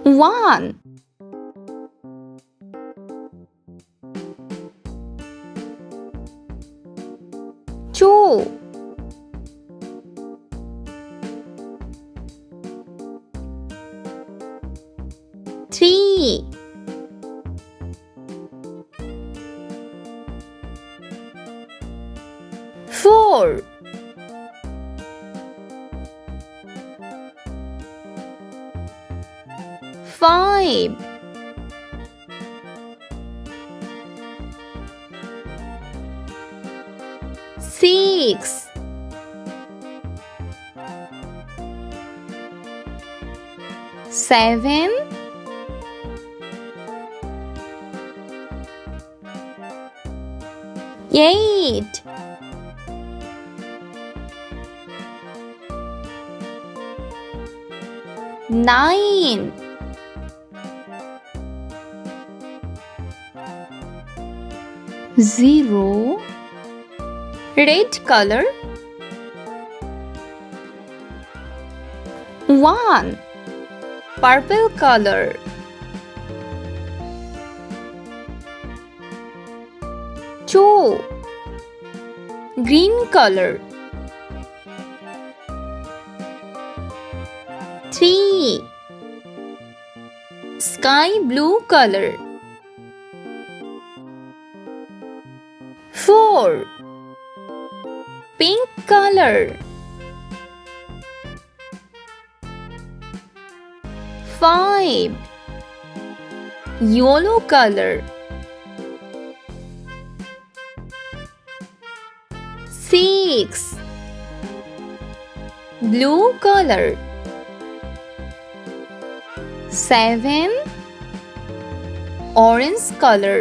1 2 3 4 5 6 7 8 9 0 red color 1 purple color 2 green color 3 sky blue color 4 pink color 5 yellow color 6 blue color 7 orange color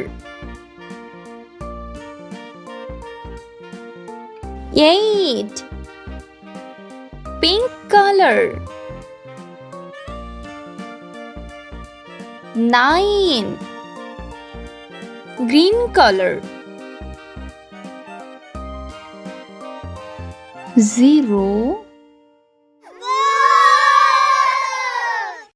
8 pink color 9 green color 0